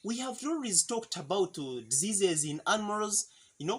we have always talked about diseases in animals.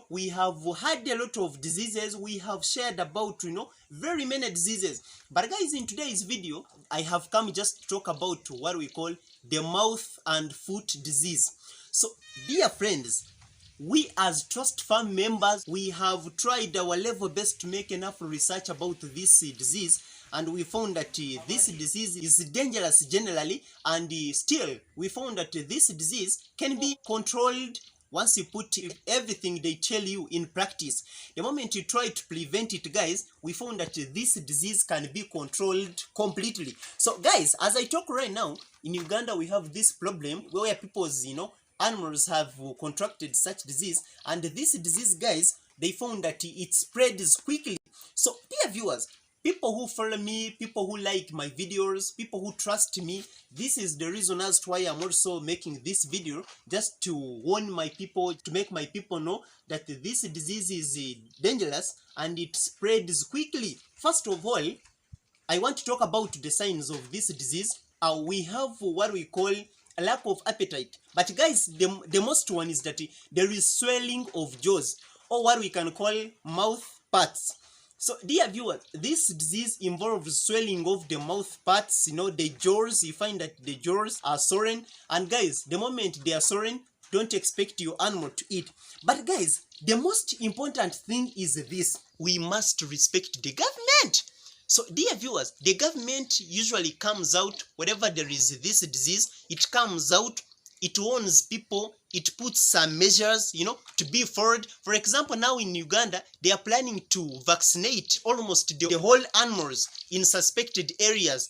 We have had a lot of diseases. We have shared about, very many diseases. But guys, in today's video, I have come just to talk about what we call the mouth and foot disease. So, dear friends, we as Trust Farm members, we have tried our level best to make enough research about this disease, and we found that this disease is dangerous generally, and still we found that this disease can be controlled once you put everything they tell you in practice. The moment you try to prevent it, guys, we found that this disease can be controlled completely. So guys, as I talk right now, in Uganda we have this problem where people's, animals have contracted such disease, and this disease, guys, they found that it spreads quickly. So dear viewers, people who follow me, people who like my videos, people who trust me, this is the reason as to why I'm also making this video, just to warn my people, to make my people know that this disease is dangerous and it spreads quickly. First of all, I want to talk about the signs of this disease. We have what we call a lack of appetite. But guys, the most one is that there is swelling of jaws, or what we can call mouth parts. So dear viewers, this disease involves swelling of the mouth parts, the jaws. You find that the jaws are swollen, and guys, the moment they are swollen, don't expect your animal to eat. But guys, the most important thing is this: we must respect the government. So dear viewers, the government usually comes out whenever there is this disease. It comes out, it warns people, it puts some measures, to be followed. For example, now in Uganda, they are planning to vaccinate almost the whole animals in suspected areas.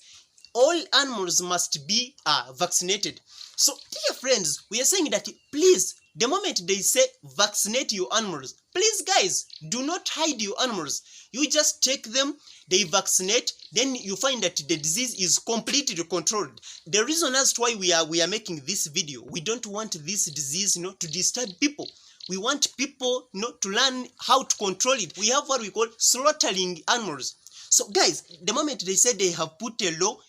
All animals must be vaccinated. So dear friends, we are saying that please, the moment they say vaccinate your animals, please guys, do not hide your animals. You just take them, they vaccinate, then you find that the disease is completely controlled. The reason as to why we are making this video, we don't want this disease, to disturb people. We want people, to learn how to control it. We have what we call slaughtering animals. So guys, the moment they say they have put a law,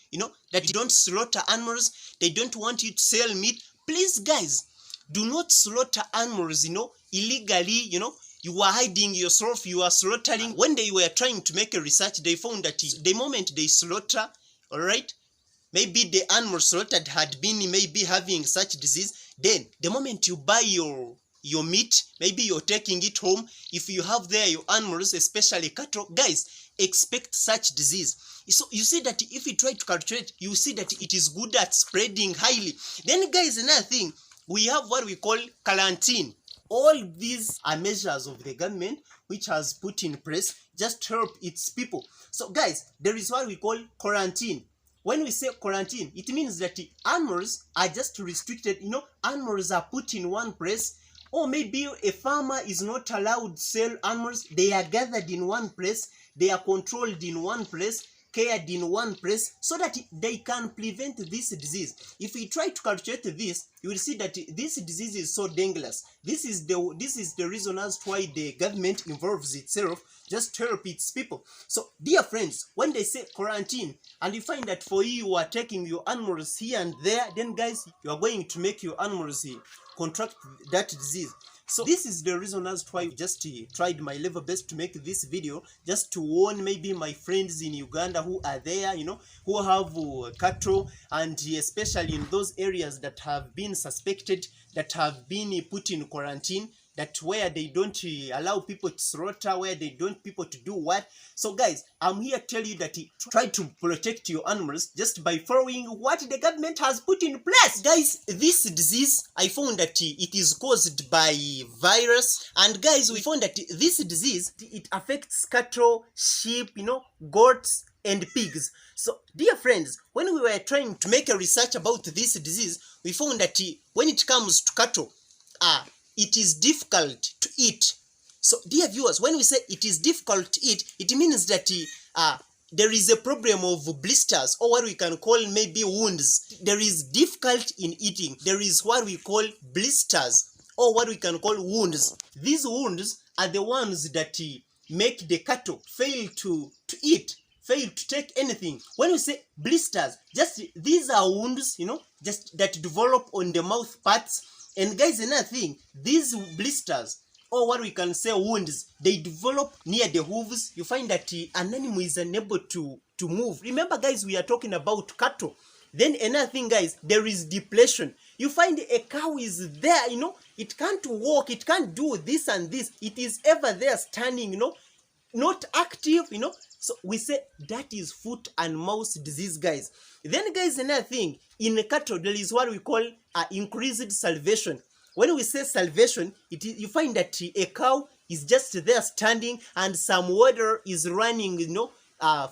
that you don't slaughter animals, they don't want you to sell meat, please guys, do not slaughter animals, illegally, you are hiding yourself, you are slaughtering. When they were trying to make a research, they found that the moment they slaughter, all right, maybe the animal slaughtered had been maybe having such disease, then the moment you buy your meat, maybe you're taking it home, if you have there your animals, especially cattle, guys, expect such disease. So you see that if you try to calculate, you see that it is good at spreading highly. Then guys, another thing, we have what we call quarantine. All these are measures of the government which has put in place just to help its people. So guys, there is what we call quarantine. When we say quarantine, it means that the animals are just restricted. Animals are put in one place, or maybe a farmer is not allowed to sell animals. They are gathered in one place, they are controlled in one place, cared in one place, so that they can prevent this disease. If we try to calculate this, you will see that this disease is so dangerous. This is the reason as to why the government involves itself just to help its people. So dear friends, when they say quarantine, and you find that for you are taking your animals here and there, then guys, you are going to make your animals contract that disease. So this is the reason as to why I just tried my level best to make this video, just to warn maybe my friends in Uganda who are there, who have cattle, and especially in those areas that have been suspected, that have been put in quarantine, that where they don't allow people to slaughter, where they don't people to do what. So guys, I'm here to tell you that try to protect your animals just by following what the government has put in place. Guys, this disease, I found that it is caused by virus, and guys, we found that this disease, it affects cattle, sheep, goats, and pigs. So dear friends, when we were trying to make a research about this disease, we found that when it comes to cattle, it is difficult to eat. So dear viewers, when we say it is difficult to eat, it means that there is a problem of blisters, or what we can call maybe wounds. There is difficulty in eating. There is what we call blisters, or what we can call wounds. These wounds are the ones that make the cattle fail to eat. fail to take anything. When we say blisters, just these are wounds, just that develop on the mouth parts. And guys, another thing, these blisters, or what we can say wounds, they develop near the hooves. You find that an animal is unable to move. Remember guys, we are talking about cattle. Then another thing guys, there is depletion. You find a cow is there, it can't walk, it can't do this and this. It is ever there standing, not active, So we say that is foot and mouth disease, guys. Then guys, another thing, in cattle there is what we call increased salivation. When we say salivation, you find that a cow is just there standing and some water is running,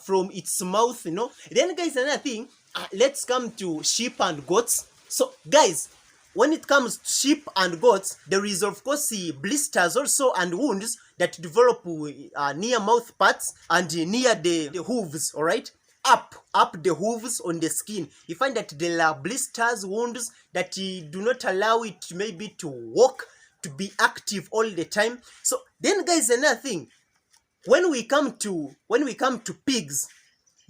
from its mouth, Then guys, another thing, let's come to sheep and goats. So guys, when it comes to sheep and goats, there is of course blisters also and wounds that develop near mouth parts and near the hooves, all right? Up the hooves on the skin. You find that there are blisters, wounds that do not allow it maybe to walk, to be active all the time. So then guys, another thing, when we come to pigs,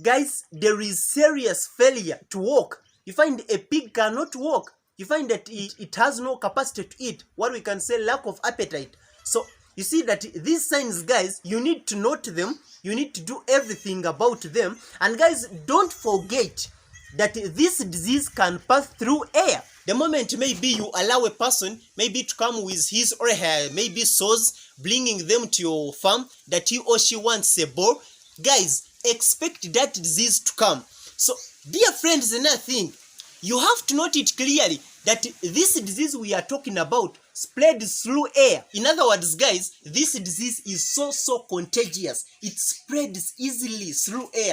guys, there is serious failure to walk. You find a pig cannot walk. You find that it has no capacity to eat, what we can say lack of appetite. So you see that these signs, guys, you need to note them. You need to do everything about them. And guys, don't forget that this disease can pass through air. The moment maybe you allow a person maybe to come with his or her maybe sows, bringing them to your farm, that he or she wants a boar, guys, expect that disease to come. So dear friends, another thing, you have to note it clearly that this disease we are talking about spreads through air. In other words, guys, this disease is so contagious. It spreads easily through air.